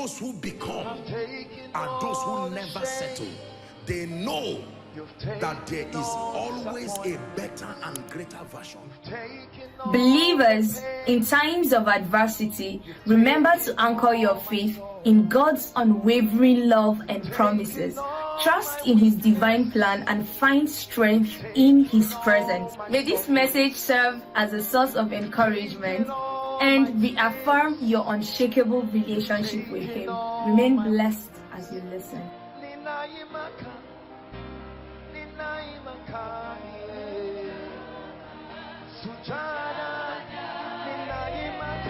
those who become are those who never settle. They know that there is always a better and greater version. Believers, in times of adversity, remember to anchor your faith in God's unwavering love and promises. Trust in His divine plan and find strength in His presence. May this message serve as a source of encouragement and reaffirm your unshakable relationship with Him. Remain blessed as you listen.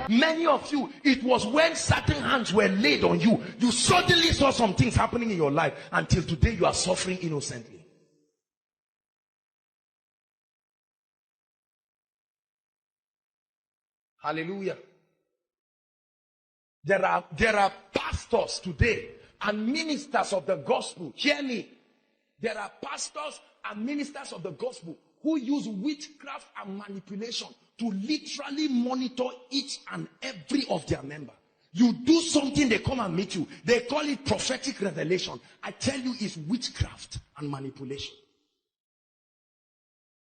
Many of you, it was when certain hands were laid on you, you suddenly saw some things happening in your life. Until today, you are suffering innocently. Hallelujah. There are pastors today and ministers of the gospel. Hear me. There are pastors and ministers of the gospel who use witchcraft and manipulation to literally monitor each and every of their members. You do something, they come and meet you. They call it prophetic revelation. I tell you, it's witchcraft and manipulation.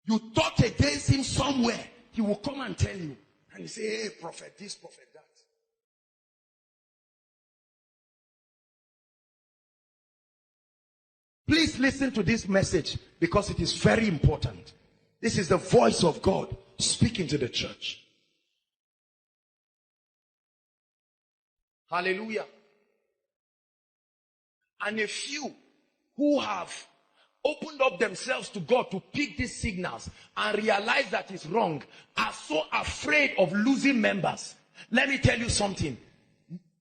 You talk against him somewhere, he will come and tell you. And you say, hey, prophet this, prophet that. Please listen to this message because it is very important. This is the voice of God speaking to the church. Hallelujah. And a few who have opened up themselves to God to pick these signals and realize that it's wrong are so afraid of losing members. Let me tell you something.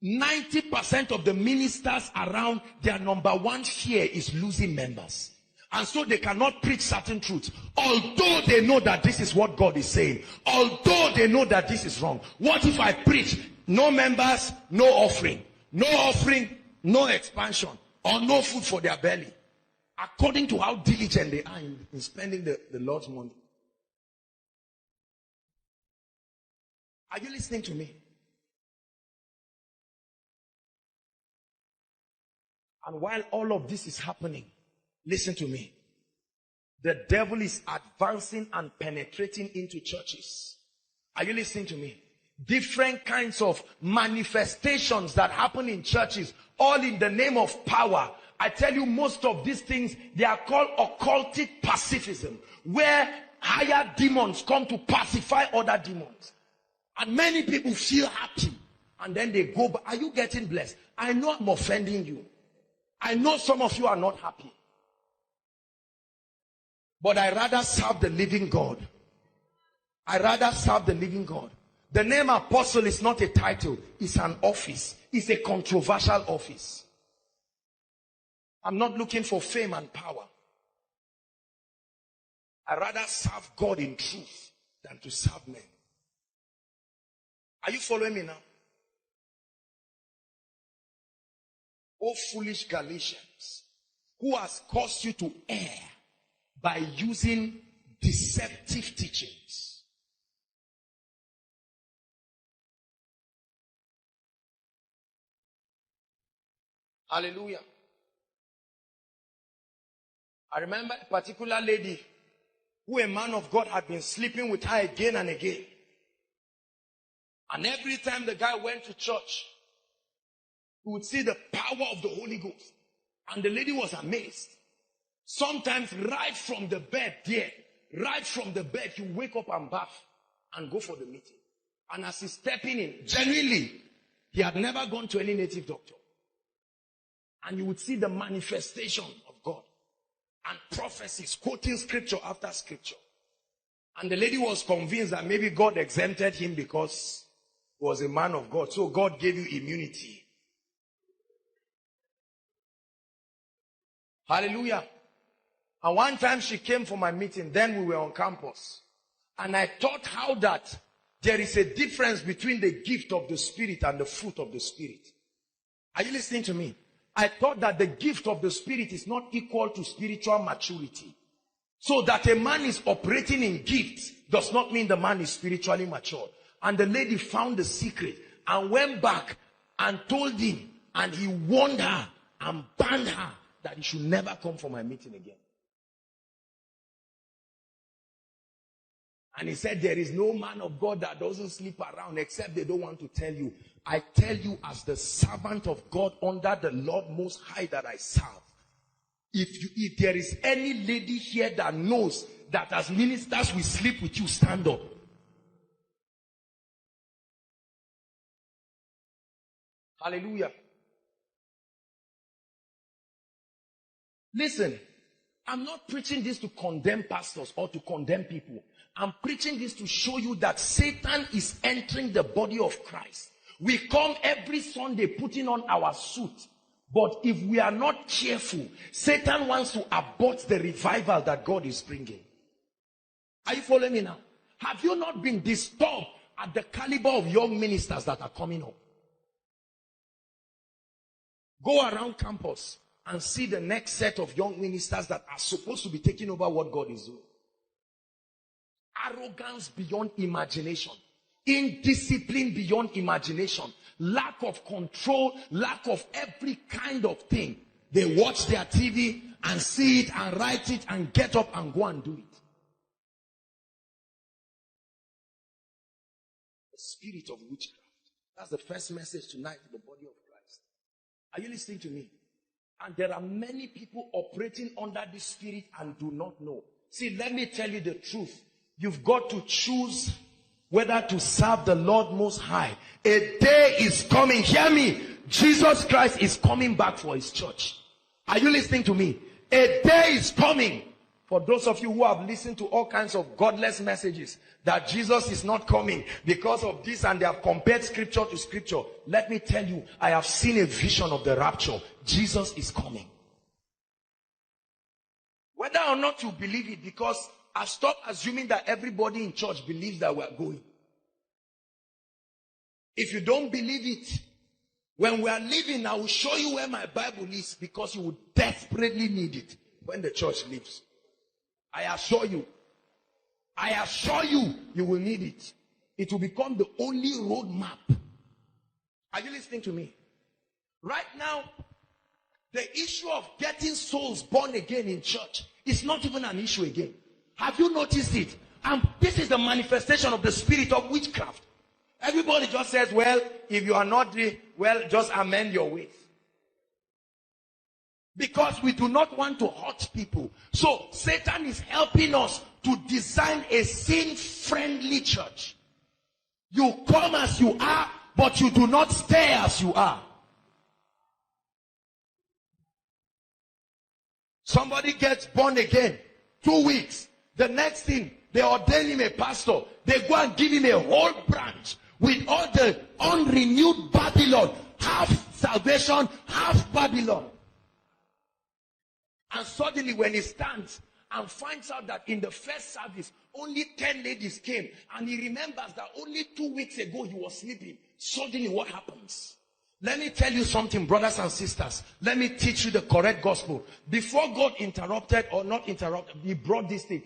90% of the ministers around, their number one fear is losing members. And so they cannot preach certain truths. Although they know that this is what God is saying. Although they know that this is wrong. What if I preach? No members, no offering. No offering, no expansion. Or no food for their belly. According to how diligent they are in spending the Lord's money. Are you listening to me? And while all of this is happening, listen to me. The devil is advancing and penetrating into churches. Are you listening to me? Different kinds of manifestations that happen in churches, all in the name of power. I tell you, most of these things, they are called occultic pacifism, where higher demons come to pacify other demons. And many people feel happy. And then they go back. Are you getting blessed? I know I'm offending you. I know some of you are not happy. But I rather serve the living God. I rather serve the living God. The name apostle is not a title. It's an office. It's a controversial office. I'm not looking for fame and power. I rather serve God in truth than to serve men. Are you following me now? O foolish Galatians, who has caused you to err by using deceptive teachings. Hallelujah. I remember a particular lady who a man of God had been sleeping with her again and again. And every time the guy went to church, he would see the power of the Holy Ghost. And the lady was amazed. Sometimes right from the bed there, right from the bed, you wake up and bath and go for the meeting. And as he's stepping in, genuinely, he had never gone to any native doctor. And you would see the manifestation of God. And prophecies, quoting scripture after scripture. And the lady was convinced that maybe God exempted him because he was a man of God. So God gave you immunity. Hallelujah. And one time she came for my meeting. Then we were on campus. And I taught how that there is a difference between the gift of the Spirit and the fruit of the Spirit. Are you listening to me? I thought that the gift of the Spirit is not equal to spiritual maturity. So that a man is operating in gifts does not mean the man is spiritually mature. And the lady found the secret and went back and told him and he warned her and banned her that he should never come for my meeting again. And he said, there is no man of God that doesn't sleep around except they don't want to tell you. I tell you as the servant of God under the Lord Most High that I serve. If there is any lady here that knows that as ministers we sleep with you, stand up. Hallelujah. Listen, I'm not preaching this to condemn pastors or to condemn people. I'm preaching this to show you that Satan is entering the body of Christ. We come every Sunday putting on our suit. But if we are not careful, Satan wants to abort the revival that God is bringing. Are you following me now? Have you not been disturbed at the caliber of young ministers that are coming up? Go around campus and see the next set of young ministers that are supposed to be taking over what God is doing. Arrogance beyond imagination. Indiscipline beyond imagination. Lack of control. Lack of every kind of thing. They watch their TV and see it and write it and get up and go and do it. The spirit of witchcraft. That's the first message tonight to the body of Christ. Are you listening to me? And there are many people operating under this spirit and do not know. See, let me tell you the truth. You've got to choose whether to serve the Lord Most High. A day is coming. Hear me. Jesus Christ is coming back for his church. Are you listening to me? A day is coming. For those of you who have listened to all kinds of godless messages that Jesus is not coming because of this, and they have compared scripture to scripture, let me tell you, I have seen a vision of the rapture. Jesus is coming. Whether or not you believe it, because I stop assuming that everybody in church believes that we are going. If you don't believe it, when we are leaving, I will show you where my Bible is, because you will desperately need it when the church leaves. I assure you, you will need it. It will become the only roadmap. Are you listening to me? Right now, the issue of getting souls born again in church is not even an issue again. Have you noticed it? And this is the manifestation of the spirit of witchcraft. Everybody just says, well, if you are not well, just amend your ways. Because we do not want to hurt people. So Satan is helping us to design a sin-friendly church. You come as you are, but you do not stay as you are. Somebody gets born again, 2 weeks. The next thing, they ordain him a pastor. They go and give him a whole branch with all the unrenewed Babylon. Half salvation, half Babylon. And suddenly when he stands and finds out that in the first service, only 10 ladies came, and he remembers that only 2 weeks ago he was sleeping. Suddenly what happens? Let me tell you something, brothers and sisters. Let me teach you the correct gospel. Before God interrupted, or not interrupted, he brought this thing.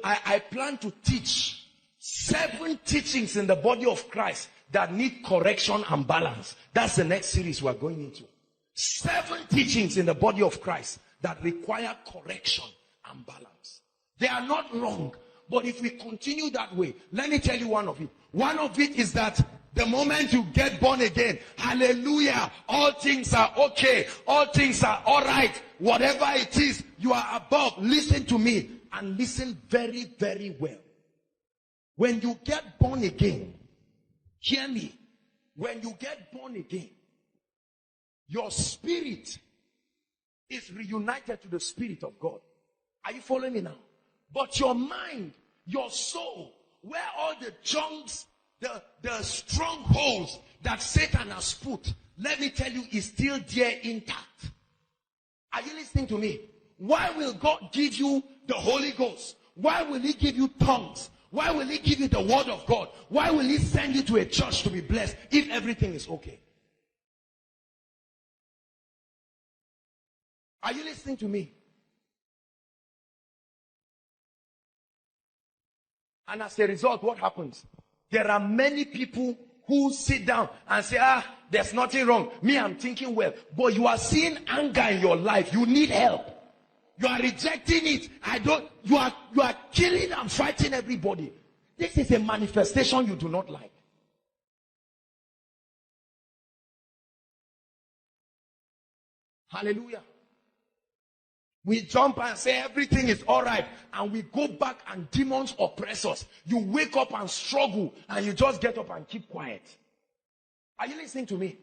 I plan to teach 7 teachings in the body of Christ that need correction and balance. That's the next series we're going into. 7 teachings in the body of Christ that require correction and balance. They are not wrong, but if we continue that way, let me tell you one of it. One of it is that the moment you get born again, hallelujah, all things are okay, all things are all right, whatever it is, you are above. Listen to me, and listen very, very well. When you get born again, hear me, when you get born again, your spirit is reunited to the Spirit of God. Are you following me now? But your mind, your soul, where all the junks, the strongholds that Satan has put, let me tell you, is still there intact. Are you listening to me? Why will God give you the Holy Ghost? Why will he give you tongues? Why will he give you the word of God? Why will he send you to a church to be blessed if everything is okay? Are you listening to me? And as a result, what happens? There are many people who sit down and say, there's nothing wrong. Me, I'm thinking well. But you are seeing anger in your life. You need help. You are rejecting it. You are killing and fighting everybody. This is a manifestation you do not like. Hallelujah. We jump and say everything is all right, and we go back and demons oppress us. You wake up and struggle, and you just get up and keep quiet. Are you listening to me?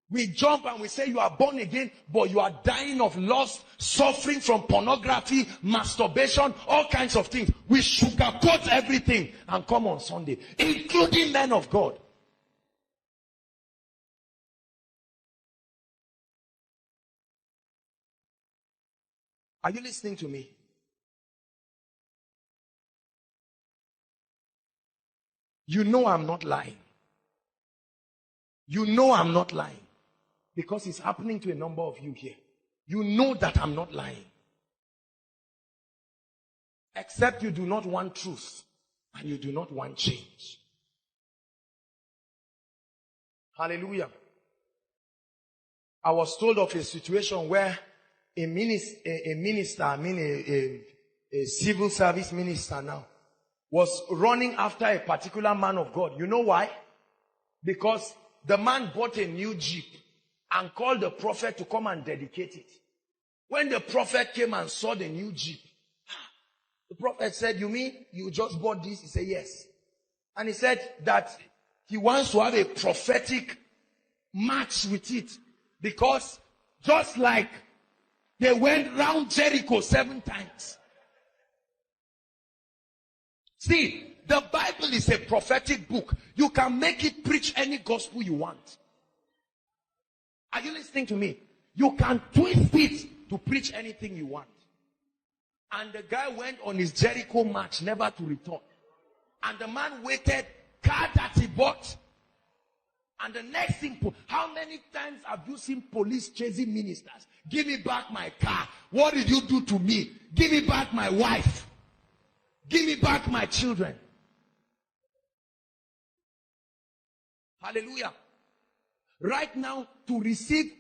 We jump and we say you are born again, but you are dying of lust, suffering from pornography, masturbation, all kinds of things. We sugarcoat everything and come on Sunday, including men of God. Are you listening to me? You know I'm not lying. You know I'm not lying. Because it's happening to a number of you here. You know that I'm not lying. Except you do not want truth. And you do not want change. Hallelujah. I was told of a situation where a civil service minister now, was running after a particular man of God. You know why? Because the man bought a new Jeep and called the prophet to come and dedicate it. When the prophet came and saw the new Jeep, the prophet said, "You mean you just bought this?" He said, "Yes." And he said that he wants to have a prophetic match with it, because just like they went round Jericho 7 times. See, the Bible is a prophetic book. You can make it preach any gospel you want. Are you listening to me? You can twist it to preach anything you want. And the guy went on his Jericho march, never to return. And the man waited, car that he bought. And the next thing, how many times have you seen police chasing ministers? Give me back my car. What did you do to me? Give me back my wife. Give me back my children. Hallelujah. Right now, to receive,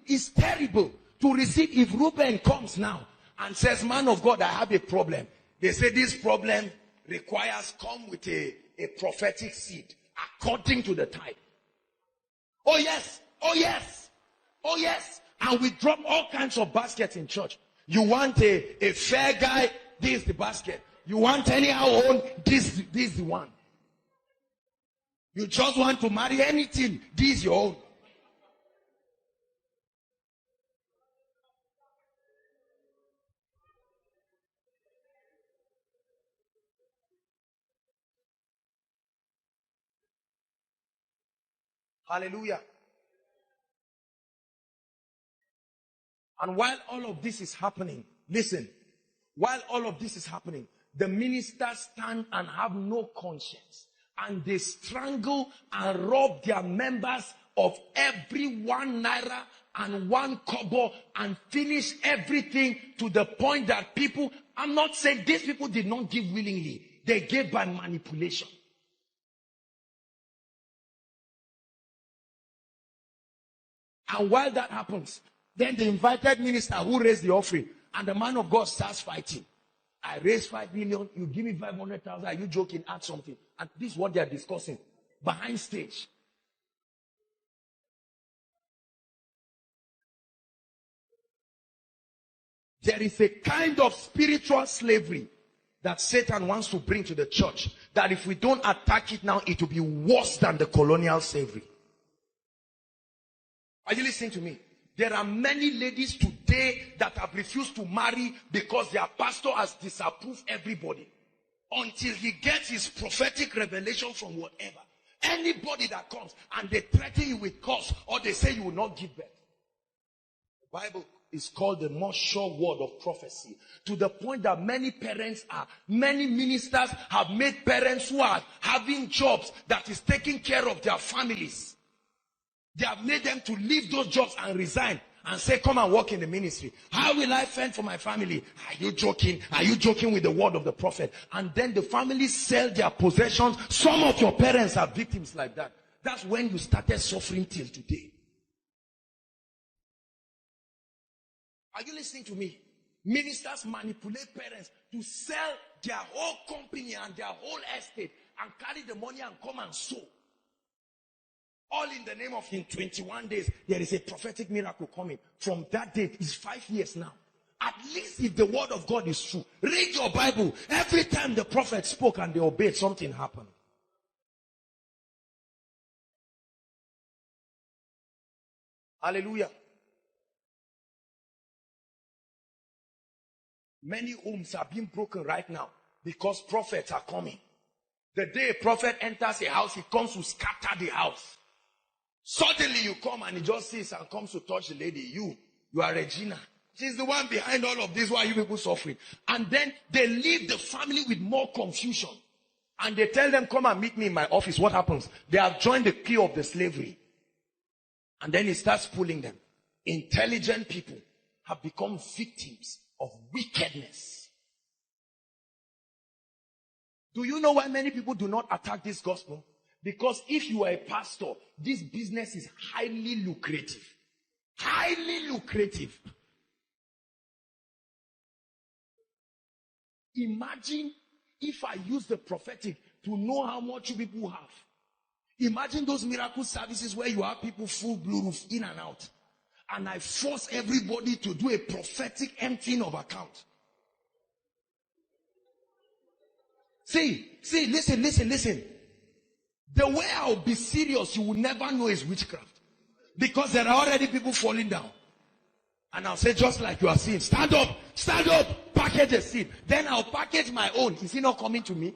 it's terrible to receive. If Reuben comes now and says, "Man of God, I have a problem," they say this problem requires come with a prophetic seed according to the type. Oh yes, oh yes, oh yes. And we drop all kinds of baskets in church. You want a fair guy, this is the basket. You want anyhow own, this is the one. You just want to marry anything, this is your own. Hallelujah. And while all of this is happening, listen, while all of this is happening, the ministers stand and have no conscience. And they strangle and rob their members of every 1 naira and 1 kobo and finish everything to the point that people, I'm not saying these people did not give willingly. They gave by manipulation. And while that happens, then the invited minister who raised the offering, and the man of God starts fighting. I raised 5 million, you give me 500,000, are you joking? Add something. And this is what they are discussing behind stage. There is a kind of spiritual slavery that Satan wants to bring to the church, that if we don't attack it now, it will be worse than the colonial slavery. Are you listening to me? There are many ladies today that have refused to marry because their pastor has disapproved everybody until he gets his prophetic revelation from whatever. Anybody that comes and they threaten you with curse, or they say you will not give birth. The Bible is called the most sure word of prophecy, to the point that many ministers have made parents who are having jobs that is taking care of their families. They have made them to leave those jobs and resign and say, come and work in the ministry. How will I fend for my family? Are you joking? Are you joking with the word of the prophet? And then the family sell their possessions. Some of your parents are victims like that. That's when you started suffering till today. Are you listening to me? Ministers manipulate parents to sell their whole company and their whole estate and carry the money and come and sow. All in the name of, in 21 days, there is a prophetic miracle coming. From that date, it's 5 years now. At least if the word of God is true, read your Bible. Every time the prophet spoke and they obeyed, something happened. Hallelujah. Many homes are being broken right now because prophets are coming. The day a prophet enters a house, he comes to scatter the house. Suddenly you come and he just sees and comes to touch the lady. You are Regina. She's the one behind all of this. Why are you people suffering? And then they leave the family with more confusion. And they tell them, come and meet me in my office. What happens? They have joined the queue of the slavery. And then he starts pulling them. Intelligent people have become victims of wickedness. Do you know why many people do not attack this gospel? Because if you are a pastor, this business is highly lucrative. Highly lucrative. Imagine if I use the prophetic to know how much you people have. Imagine those miracle services where you have people full blue roof in and out. And I force everybody to do a prophetic emptying of account. See, listen. The way I'll be serious, you will never know is witchcraft. Because there are already people falling down. And I'll say, just like you are seeing, stand up, package a seed. Then I'll package my own. Is he not coming to me?